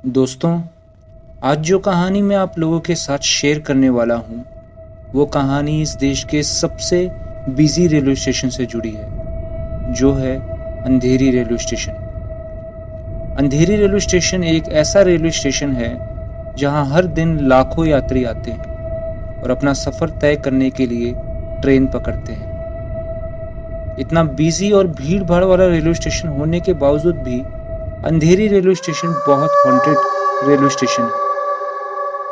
दोस्तों, आज जो कहानी मैं आप लोगों के साथ शेयर करने वाला हूँ, वो कहानी इस देश के सबसे बिजी रेलवे स्टेशन से जुड़ी है, जो है अंधेरी रेलवे स्टेशन। अंधेरी रेलवे स्टेशन एक ऐसा रेलवे स्टेशन है जहाँ हर दिन लाखों यात्री आते हैं और अपना सफ़र तय करने के लिए ट्रेन पकड़ते हैं। इतना बिजी और भीड़ भाड़ वाला रेलवे स्टेशन होने के बावजूद भी अंधेरी रेलवे स्टेशन बहुत हॉन्टेड रेलवे स्टेशन है,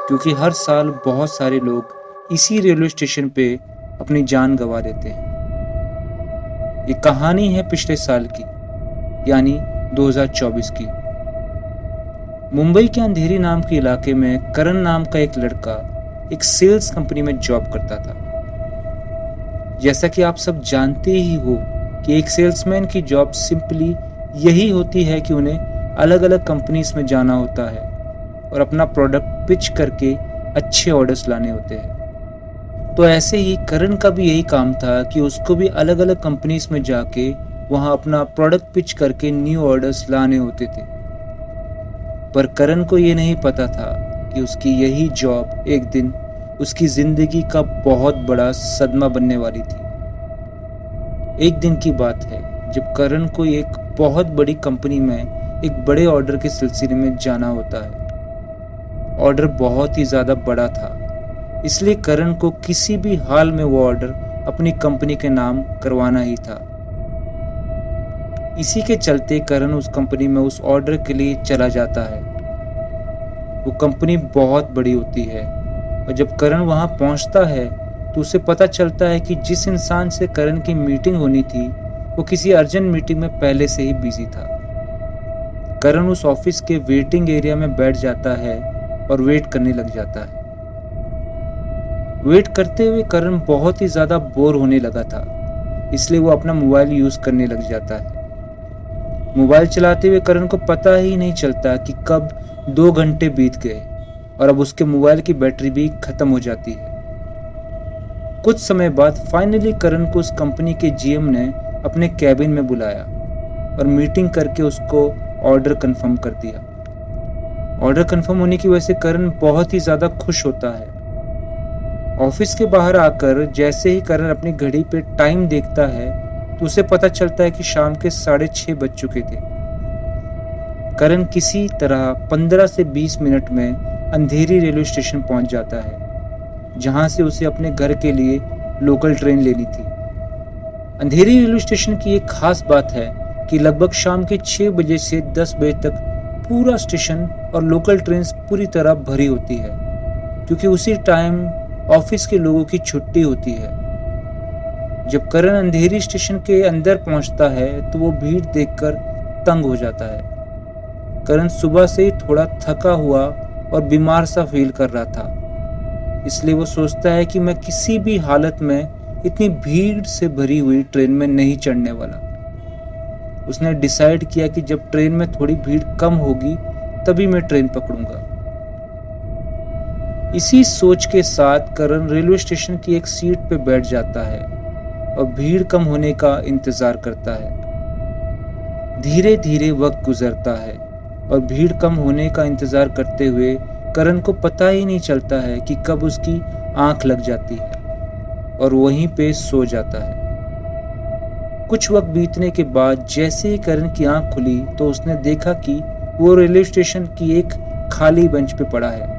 क्योंकि हर साल बहुत सारे लोग इसी रेलवे स्टेशन पे अपनी जान गंवा देते हैं। ये कहानी है पिछले साल की, यानी 2024 की। मुंबई के अंधेरी नाम के इलाके में करण नाम का एक लड़का एक सेल्स कंपनी में जॉब करता था। जैसा कि आप सब जानते ही हो कि एक सेल्समैन की जॉब सिंपली यही होती है कि उन्हें अलग अलग कंपनीज में जाना होता है और अपना प्रोडक्ट पिच करके अच्छे ऑर्डर्स लाने होते हैं। तो ऐसे ही करण का भी यही काम था कि उसको भी अलग अलग कंपनीज में जाके वहाँ अपना प्रोडक्ट पिच करके न्यू ऑर्डर्स लाने होते थे। पर करण को ये नहीं पता था कि उसकी यही जॉब एक दिन उसकी जिंदगी का बहुत बड़ा सदमा बनने वाली थी। एक दिन की बात है जब करण को एक बहुत बड़ी कंपनी में एक बड़े ऑर्डर के सिलसिले में जाना होता है। ऑर्डर बहुत ही ज़्यादा बड़ा था, इसलिए करण को किसी भी हाल में वो ऑर्डर अपनी कंपनी के नाम करवाना ही था। इसी के चलते करण उस कंपनी में उस ऑर्डर के लिए चला जाता है। वो कंपनी बहुत बड़ी होती है और जब करण वहाँ पहुँचता है तो उसे पता चलता है कि जिस इंसान से करण की मीटिंग होनी थी वो किसी अर्जेंट मीटिंग में पहले से ही बिजी था। करण उस ऑफिस के वेटिंग एरिया में बैठ जाता है और वेट करने लग जाता है। वेट करते हुए करण बहुत ही ज़्यादा बोर होने लगा था, इसलिए वो अपना मोबाइल यूज़ करने लग जाता है। मोबाइल चलाते हुए करण को पता ही नहीं चलता कि कब 2 घंटे बीत गए और अब उसके मोबाइल की बैटरी भी खत्म हो जाती है। कुछ समय बाद फाइनली करण को उस कंपनी के जीएम ने अपने कैबिन में बुलाया और मीटिंग करके उसको ऑर्डर कंफर्म कर दिया। ऑर्डर कंफर्म होने की वजह से करण बहुत ही ज़्यादा खुश होता है। ऑफिस के बाहर आकर जैसे ही करण अपनी घड़ी पे टाइम देखता है तो उसे पता चलता है कि शाम के 6:30 बज चुके थे। करण किसी तरह 15 से 20 मिनट में अंधेरी रेलवे स्टेशन पहुंच जाता है, जहां से उसे अपने घर के लिए लोकल ट्रेन लेनी थी। अंधेरी रेलवे स्टेशन की एक खास बात है कि लगभग शाम के 6 बजे से 10 बजे तक पूरा स्टेशन और लोकल ट्रेन पूरी तरह भरी होती है, क्योंकि उसी टाइम ऑफिस के लोगों की छुट्टी होती है। जब करण अंधेरी स्टेशन के अंदर पहुंचता है तो वो भीड़ देखकर तंग हो जाता है। करण सुबह से ही थोड़ा थका हुआ और बीमार सा फील कर रहा था, इसलिए वो सोचता है कि मैं किसी भी हालत में इतनी भीड़ से भरी हुई ट्रेन में नहीं चढ़ने वाला। उसने डिसाइड किया कि जब ट्रेन में थोड़ी भीड़ कम होगी तभी मैं ट्रेन पकड़ूंगा। इसी सोच के साथ करण रेलवे स्टेशन की एक सीट पे बैठ जाता है और भीड़ कम होने का इंतजार करता है। धीरे धीरे वक्त गुजरता है और भीड़ कम होने का इंतजार करते हुए करण को पता ही नहीं चलता है कि कब उसकी आंख लग जाती है और वहीं पे सो जाता है। कुछ वक्त बीतने के बाद जैसे ही करण की आंख खुली तो उसने देखा कि वो रेलवे स्टेशन की एक खाली बेंच पे पड़ा है।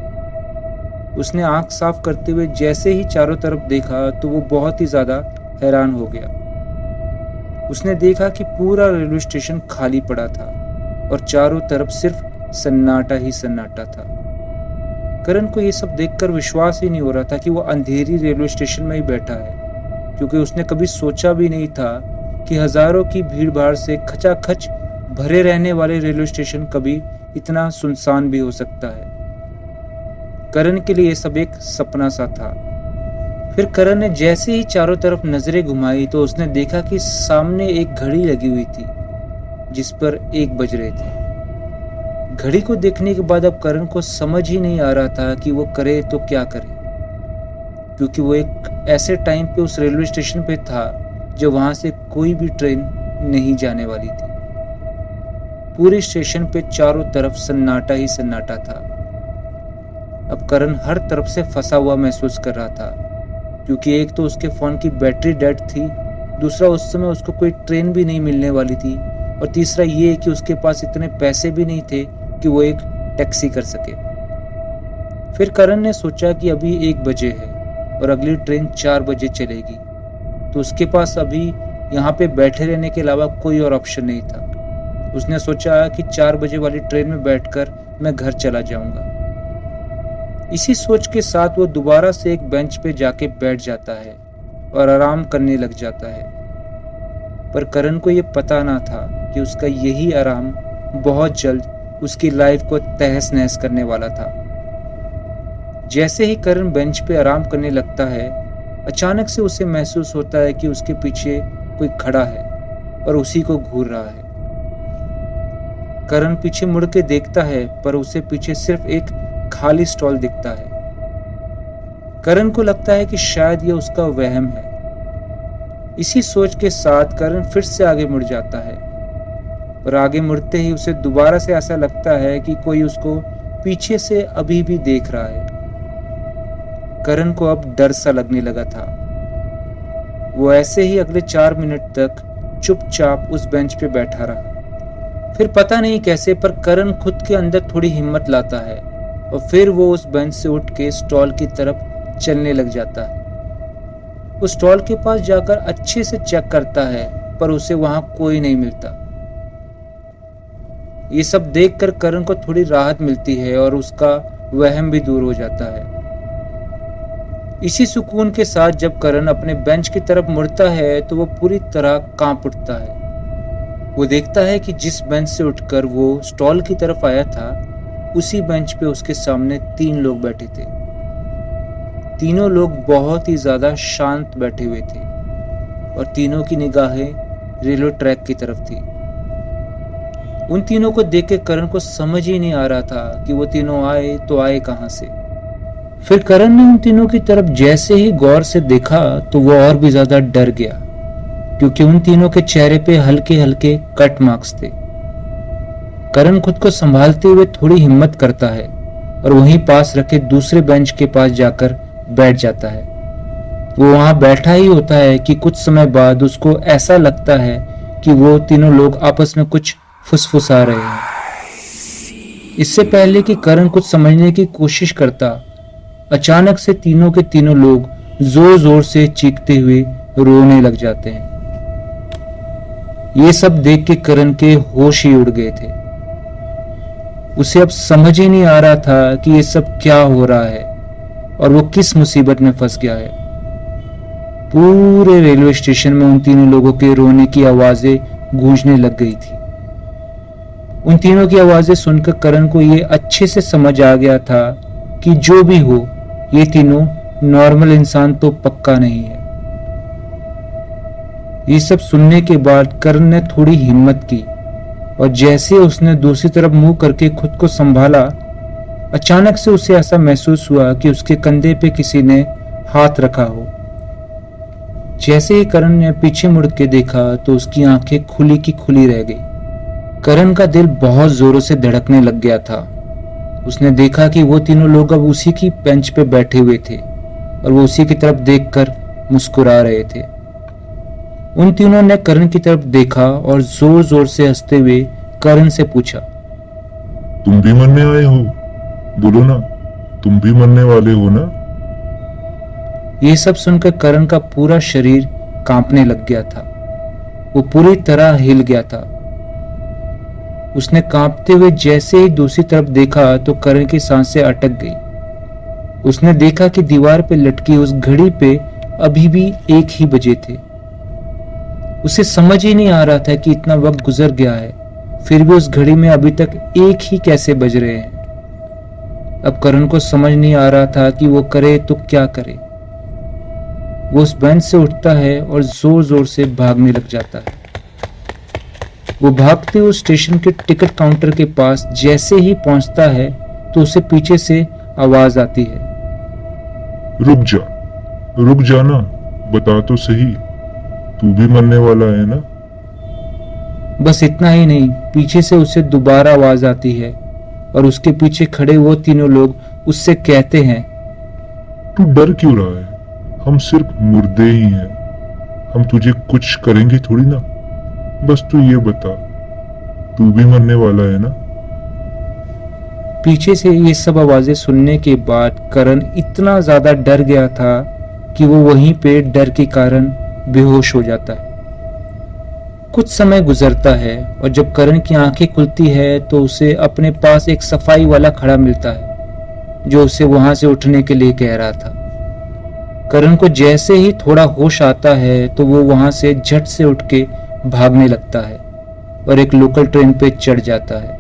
उसने आंख साफ करते हुए जैसे ही चारों तरफ देखा तो वो बहुत ही ज्यादा हैरान हो गया। उसने देखा कि पूरा रेलवे स्टेशन खाली पड़ा था और चारों तरफ सिर्फ सन्नाटा ही सन्नाटा था। करण को ये सब देखकर विश्वास ही नहीं हो रहा था कि वो अंधेरी रेलवे स्टेशन में ही बैठा है, क्योंकि उसने कभी सोचा भी नहीं था कि हजारों की भीड़ भाड़ से खचाखच भरे रहने वाले रेलवे स्टेशन कभी इतना सुनसान भी हो सकता है। करण के लिए ये सब एक सपना सा था। फिर करण ने जैसे ही चारों तरफ नजरें घुमाई तो उसने देखा कि सामने एक घड़ी लगी हुई थी जिस पर 1 बज रहे थे। घड़ी को देखने के बाद अब करण को समझ ही नहीं आ रहा था कि वो करे तो क्या करे, क्योंकि वो एक ऐसे टाइम पे उस रेलवे स्टेशन पे था जब वहां से कोई भी ट्रेन नहीं जाने वाली थी। पूरे स्टेशन पे चारों तरफ सन्नाटा ही सन्नाटा था। अब करण हर तरफ से फंसा हुआ महसूस कर रहा था, क्योंकि एक तो उसके फोन की बैटरी डेड थी, दूसरा उस समय उसको कोई ट्रेन भी नहीं मिलने वाली थी, और तीसरा ये कि उसके पास इतने पैसे भी नहीं थे कि वो एक टैक्सी कर सके। फिर करण ने सोचा कि अभी 1 बजे है और अगली ट्रेन 4 बजे चलेगी, तो उसके पास अभी यहाँ पे बैठे रहने के अलावा कोई और ऑप्शन नहीं था। उसने सोचा कि 4 बजे वाली ट्रेन में बैठकर मैं घर चला जाऊंगा। इसी सोच के साथ वो दोबारा से एक बेंच पे जाके बैठ जाता है और आराम करने लग जाता है। पर करण को ये पता ना था कि उसका यही आराम बहुत जल्द उसकी लाइफ को तहस नहस करने वाला था। जैसे ही करण बेंच पे आराम करने लगता है, अचानक से उसे महसूस होता है कि उसके पीछे कोई खड़ा है और उसी को घूर रहा है। करण पीछे मुड़ के देखता है, पर उसे पीछे सिर्फ एक खाली स्टॉल दिखता है। करण को लगता है कि शायद यह उसका वहम है। इसी सोच के साथ करण फिर से आगे मुड़ जाता है, और आगे मुड़ते ही उसे दोबारा से ऐसा लगता है कि कोई उसको पीछे से अभी भी देख रहा है। करण को अब डर सा लगने लगा था। वो ऐसे ही अगले 4 मिनट तक चुपचाप उस बेंच पे बैठा रहा। फिर पता नहीं कैसे, पर करण खुद के अंदर थोड़ी हिम्मत लाता है और फिर वो उस बेंच से उठ के स्टॉल की तरफ चलने लग जाता है। उस स्टॉल के पास जाकर अच्छे से चेक करता है, पर उसे वहां कोई नहीं मिलता। ये सब देखकर करण को थोड़ी राहत मिलती है और उसका वहम भी दूर हो जाता है। इसी सुकून के साथ जब करण अपने बेंच की तरफ मुड़ता है तो वो पूरी तरह कांप उठता है। वो देखता है कि जिस बेंच से उठकर वो स्टॉल की तरफ आया था, उसी बेंच पे उसके सामने 3 लोग बैठे थे। तीनों लोग बहुत ही ज्यादा शांत बैठे हुए थे और तीनों की निगाहें रेलवे ट्रैक की तरफ थी। उन तीनों को देख के करण को समझ ही नहीं आ रहा था कि वो तीनों आए तो आए कहां से। फिर करण ने उन तीनों की तरफ जैसे ही गौर से देखा तो वो और भी ज्यादा डर गया, क्योंकि उन तीनों के चेहरे पे हल्के हल्के कट मार्क्स थे। करण खुद को संभालते हुए थोड़ी हिम्मत करता है और वहीं पास रखे दूसरे बेंच के पास जाकर बैठ जाता है। वो वहां बैठा ही होता है कि कुछ समय बाद उसको ऐसा लगता है कि वो तीनों लोग आपस में कुछ फुसफुसा रहे हैं। इससे पहले कि करण कुछ समझने की कोशिश करता, अचानक से तीनों के तीनों लोग जोर जोर से चीखते हुए रोने लग जाते हैं। ये सब देख के करण के होश ही उड़ गए थे। उसे अब समझ ही नहीं आ रहा था कि ये सब क्या हो रहा है और वो किस मुसीबत में फंस गया है। पूरे रेलवे स्टेशन में उन तीनों लोगों के रोने की आवाजें गूंजने लग गई थी। उन तीनों की आवाजें सुनकर करण को ये अच्छे से समझ आ गया था कि जो भी हो, ये तीनों नॉर्मल इंसान तो पक्का नहीं है। ये सब सुनने के बाद करण ने थोड़ी हिम्मत की और जैसे उसने दूसरी तरफ मुंह करके खुद को संभाला, अचानक से उसे ऐसा महसूस हुआ कि उसके कंधे पे किसी ने हाथ रखा हो। जैसे ही करण ने पीछे मुड़ के देखा तो उसकी आंखें खुली की खुली रह गई। करण का दिल बहुत जोरों से धड़कने लग गया था। उसने देखा कि वो तीनों लोग अब उसी की बेंच पे बैठे हुए थे और वो उसी की तरफ देखकर मुस्कुरा रहे थे। उन तीनों ने करण की तरफ देखा और जोर जोर से हंसते हुए करण से पूछा, तुम भी मरने आए हो? बोलो ना, तुम भी मरने वाले हो ना? ये सब सुनकर करण का पूरा शरीर कांपने लग गया था। वो पूरी तरह हिल गया था। उसने कांपते हुए जैसे ही दूसरी तरफ देखा तो करण की सांसें अटक गई। उसने देखा कि दीवार पे लटकी उस घड़ी पे अभी भी 1 ही बजे थे। उसे समझ ही नहीं आ रहा था कि इतना वक्त गुजर गया है, फिर भी उस घड़ी में अभी तक 1 ही कैसे बज रहे हैं। अब करण को समझ नहीं आ रहा था कि वो करे तो क्या करे। वो उस बेंच से उठता है और जोर जोर से भागने लग जाता है। वो भागते हुए स्टेशन के टिकट काउंटर के पास जैसे ही पहुंचता है तो उसे पीछे से आवाज आती है, रुक जा ना, बता तो सही, तू भी मरने वाला है ना? बस इतना ही नहीं, पीछे से उसे दोबारा आवाज आती है और उसके पीछे खड़े वो तीनों लोग उससे कहते हैं, तू डर क्यों रहा है? हम सिर्फ मुर्दे ही हैं। हम तुझे कुछ करेंगे थोड़ी ना। बस तू ये बता, तू भी मरने वाला है ना? पीछे से ये सब आवाजें सुनने के बाद करण इतना ज्यादा डर गया था कि वो वहीं पे डर के कारण बेहोश हो जाता है। कुछ समय गुजरता है और जब करण की आंखें खुलती है तो उसे अपने पास एक सफाई वाला खड़ा मिलता है जो उसे वहां से उठने के लिए कह रहा था। करण को जैसे ही थोड़ा होश आता है तो वो वहां से झट से उठ के भागने लगता है और एक लोकल ट्रेन पे चढ़ जाता है।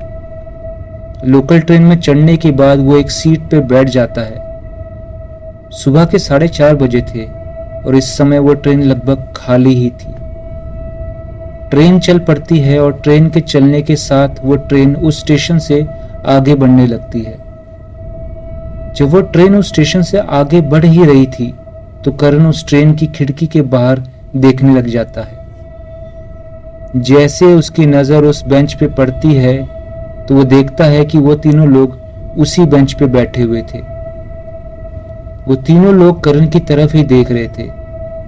लोकल ट्रेन में चढ़ने के बाद वो एक सीट पे बैठ जाता है। सुबह के 4:30 बजे थे और इस समय वो ट्रेन लगभग खाली ही थी। ट्रेन चल पड़ती है और ट्रेन के चलने के साथ वो ट्रेन उस स्टेशन से आगे बढ़ने लगती है। जब वो ट्रेन उस स्टेशन से आगे बढ़ ही रही थी तो करण उस ट्रेन की खिड़की के बाहर देखने लग जाता है। जैसे उसकी नजर उस बेंच पे पड़ती है तो वो देखता है कि वो तीनों लोग उसी बेंच पे बैठे हुए थे। वो तीनों लोग करण की तरफ ही देख रहे थे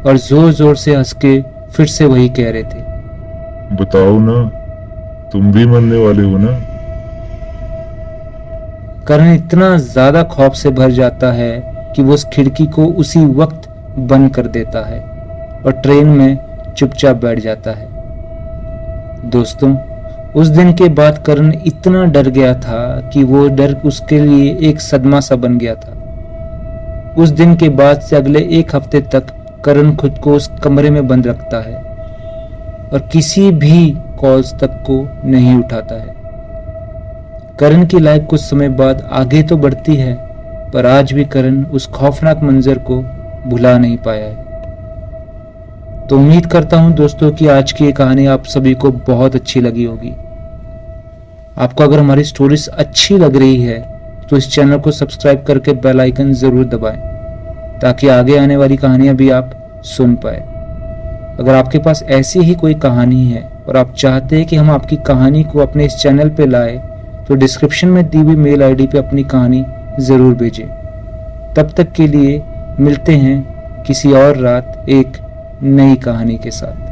और जोर जोर से हंस के फिर से वही कह रहे थे, बताओ ना, तुम भी मरने वाले हो ना? करण इतना ज्यादा खौफ से भर जाता है कि वो उस खिड़की को उसी वक्त बंद कर देता है और ट्रेन में चुपचाप बैठ जाता है। दोस्तों, उस दिन के बाद करण इतना डर गया था कि वो डर उसके लिए एक सदमा सा बन गया था। उस दिन के बाद से अगले 1 हफ्ते तक करण खुद को उस कमरे में बंद रखता है और किसी भी कॉल्स तक को नहीं उठाता है। करण की लाइफ कुछ समय बाद आगे तो बढ़ती है पर आज भी करण उस खौफनाक मंजर को भुला नहीं पाया है। तो उम्मीद करता हूं दोस्तों कि आज की ये कहानी आप सभी को बहुत अच्छी लगी होगी। आपको अगर हमारी स्टोरीज अच्छी लग रही है तो इस चैनल को सब्सक्राइब करके बेल आइकन जरूर दबाएं ताकि आगे आने वाली कहानियां भी आप सुन पाए। अगर आपके पास ऐसी ही कोई कहानी है और आप चाहते हैं कि हम आपकी कहानी को अपने इस चैनल पे लाए तो डिस्क्रिप्शन में दी हुई मेल आईडी पे अपनी कहानी जरूर भेजें। तब तक के लिए मिलते हैं किसी और रात एक नई कहानी के साथ।